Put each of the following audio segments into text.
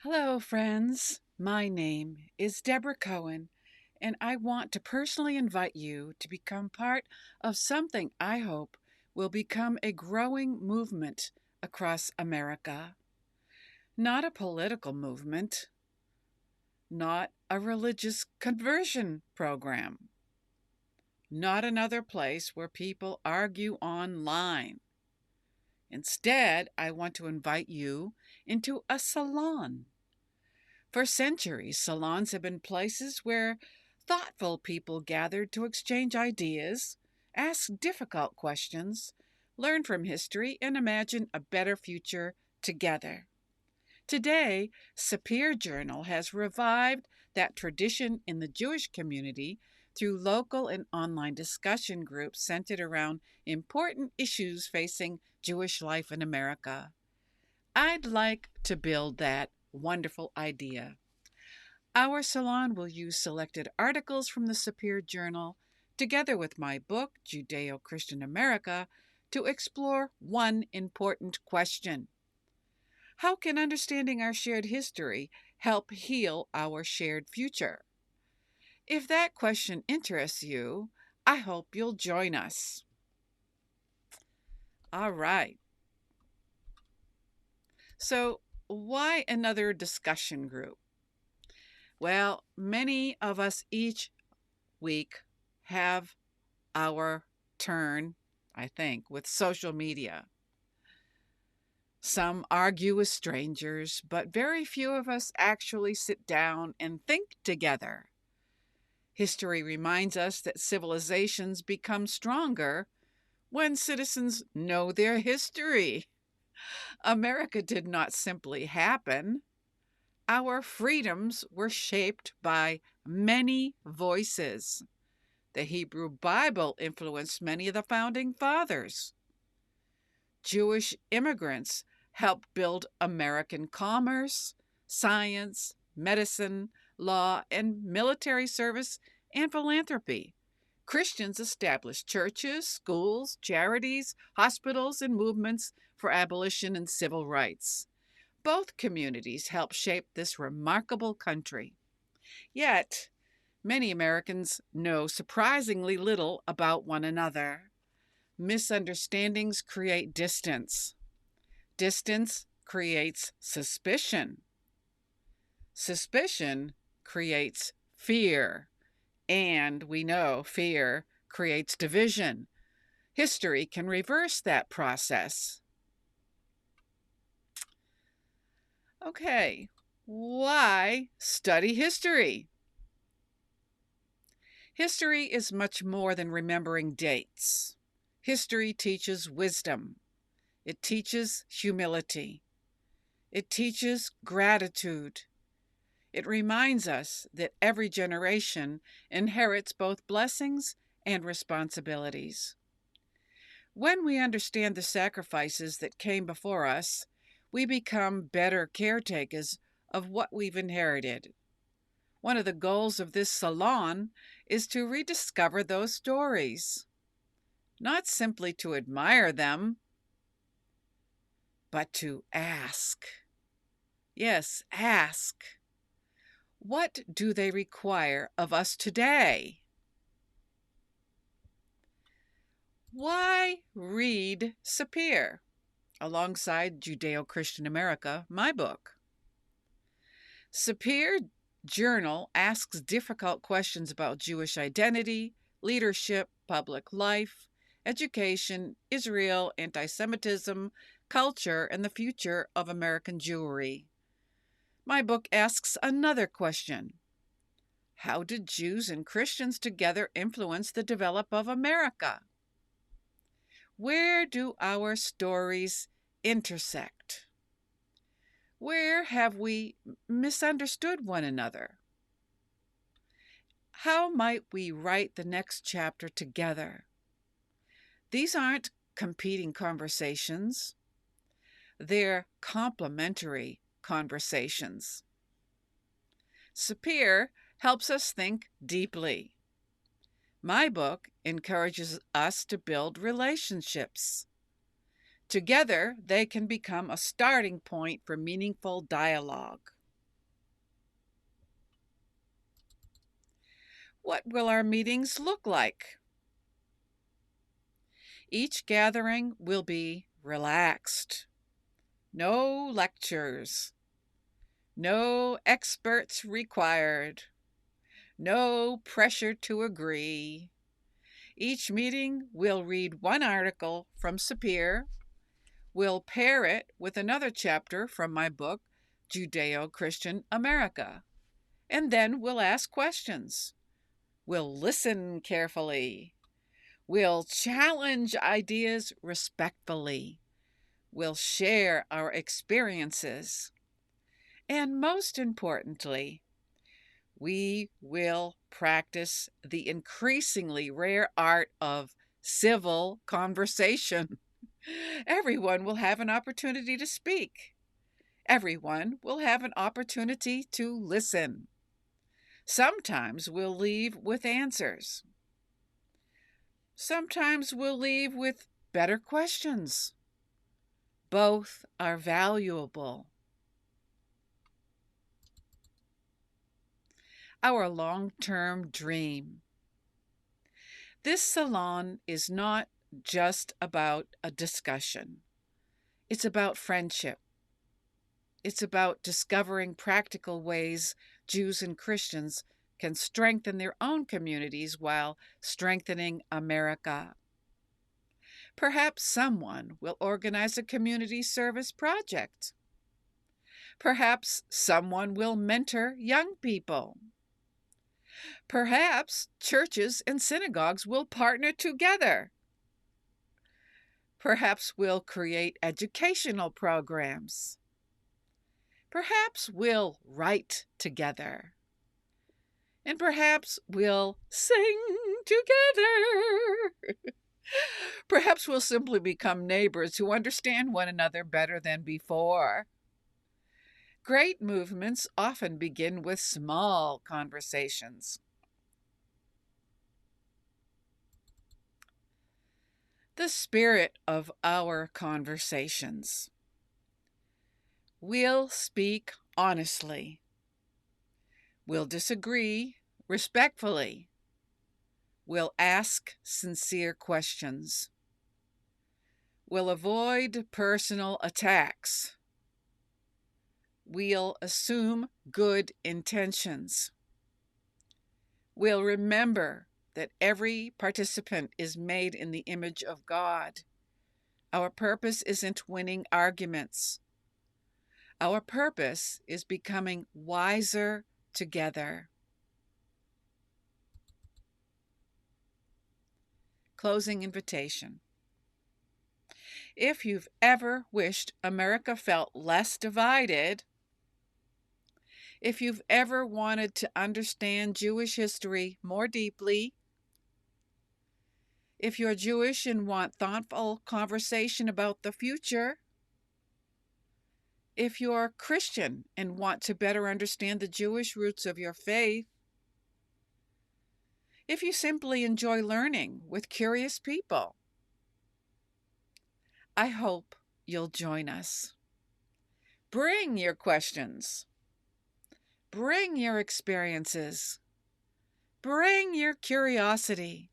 Hello, friends. My name is Deborah Cohen, and I want to personally invite you to become part of something I hope will become a growing movement across America. Not a political movement, not a religious conversion program, not another place where people argue online. Instead, I want to invite you into a salon. For centuries, salons have been places where thoughtful people gathered to exchange ideas, ask difficult questions, learn from history, and imagine a better future together. Today, SAPIR Journal has revived that tradition in the Jewish community through local and online discussion groups centered around important issues facing Jewish life in America. I'd like to build that wonderful idea. Our salon will use selected articles from the SAPIR Journal, together with my book, Judeo-Christian America, to explore one important question. How can understanding our shared history help heal our shared future? If that question interests you, I hope you'll join us. All right. So, why another discussion group? Well, many of us each week have our turn, I think, with social media. Some argue with strangers, but very few of us actually sit down and think together. History reminds us that civilizations become stronger when citizens know their history. America did not simply happen. Our freedoms were shaped by many voices. The Hebrew Bible influenced many of the founding fathers. Jewish immigrants helped build American commerce, science, medicine, law, and military service and philanthropy. Christians established churches, schools, charities, hospitals, and movements for abolition and civil rights. Both communities helped shape this remarkable country. Yet, many Americans know surprisingly little about one another. Misunderstandings create distance. Distance creates suspicion. Suspicion creates fear. And we know fear creates division. History can reverse that process. Okay, why study history? History is much more than remembering dates. History teaches wisdom. It teaches humility. It teaches gratitude. It reminds us that every generation inherits both blessings and responsibilities. When we understand the sacrifices that came before us, we become better caretakers of what we've inherited. One of the goals of this salon is to rediscover those stories, not simply to admire them, but to ask. Yes, ask. What do they require of us today? Why read SAPIR alongside Judeo-Christian America, my book? SAPIR Journal asks difficult questions about Jewish identity, leadership, public life, education, Israel, anti-Semitism, culture, and the future of American Jewry. My book asks another question. How did Jews and Christians together influence the development of America? Where do our stories intersect? Where have we misunderstood one another? How might we write the next chapter together? These aren't competing conversations. They're complementary conversations. SAPIR helps us think deeply. My book encourages us to build relationships. Together, they can become a starting point for meaningful dialogue. What will our meetings look like? Each gathering will be relaxed. No lectures. No experts required. No pressure to agree. Each meeting will read one article from SAPIR. We'll pair it with another chapter from my book, Judeo-Christian America. And then we'll ask questions. We'll listen carefully. We'll challenge ideas respectfully. We'll share our experiences. And most importantly, we will practice the increasingly rare art of civil conversation. Everyone will have an opportunity to speak. Everyone will have an opportunity to listen. Sometimes we'll leave with answers. Sometimes we'll leave with better questions. Both are valuable. Our long-term dream. This salon is not just about a discussion. It's about friendship. It's about discovering practical ways Jews and Christians can strengthen their own communities while strengthening America. Perhaps someone will organize a community service project. Perhaps someone will mentor young people. Perhaps churches and synagogues will partner together. Perhaps we'll create educational programs. Perhaps we'll write together. And perhaps we'll sing together. Perhaps we'll simply become neighbors who understand one another better than before. Great movements often begin with small conversations. The spirit of our conversations. We'll speak honestly. We'll disagree respectfully. We'll ask sincere questions. We'll avoid personal attacks. We'll assume good intentions. We'll remember that every participant is made in the image of God. Our purpose isn't winning arguments. Our purpose is becoming wiser together. Closing invitation. If you've ever wished America felt less divided, if you've ever wanted to understand Jewish history more deeply, if you're Jewish and want thoughtful conversation about the future, if you're Christian and want to better understand the Jewish roots of your faith, if you simply enjoy learning with curious people, I hope you'll join us. Bring your questions. Bring your experiences. Bring your curiosity.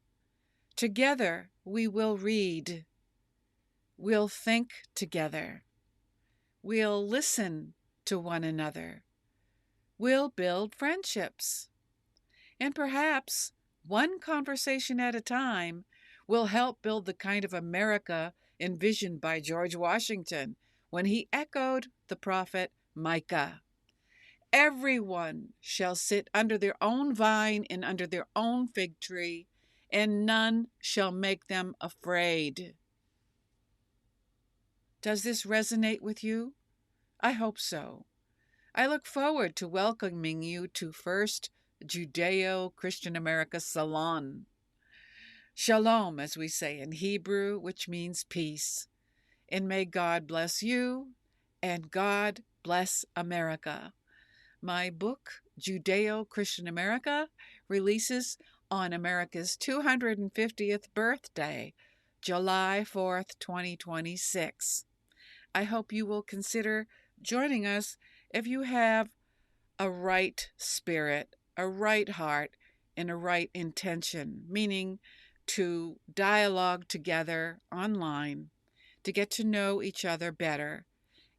Together we will read. We'll think together. We'll listen to one another. We'll build friendships. And perhaps one conversation at a time will help build the kind of America envisioned by George Washington when he echoed the prophet Micah. Everyone shall sit under their own vine and under their own fig tree, and none shall make them afraid. Does this resonate with you? I hope so. I look forward to welcoming you to First Judeo-Christian America Salon. Shalom, as we say in Hebrew, which means peace. And may God bless you, and God bless America. My book, Judeo-Christian America, releases on America's 250th birthday, July 4th, 2026. I hope you will consider joining us if you have a right spirit, a right heart, in a right intention, meaning to dialogue together online, to get to know each other better,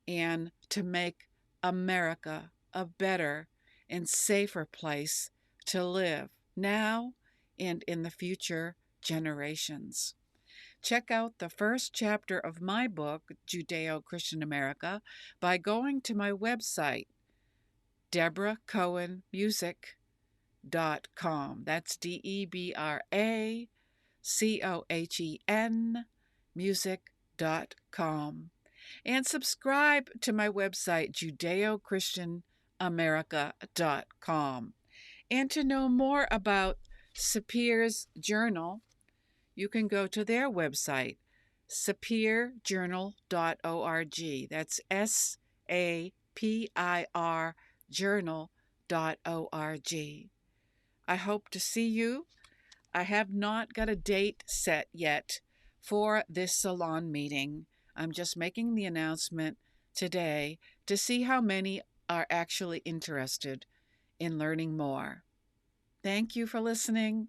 and to make America a better and safer place to live now and in the future generations. Check out the first chapter of my book, Judeo-Christian America, by going to my website, DebraCohenMusic.com. That's DebraCohen music.com. And subscribe to my website, JudeoChristianAmerica.com. And to know more about SAPIR's Journal, you can go to their website, SAPIRJournal.org. That's SAPIR Journal.org. I hope to see you. I have not got a date set yet for this salon meeting. I'm just making the announcement today to see how many are actually interested in learning more. Thank you for listening,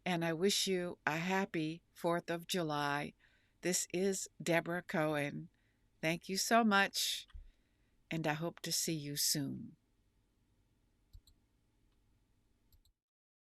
and I wish you a happy 4th of July. This is Deborah Cohen. Thank you so much, and I hope to see you soon.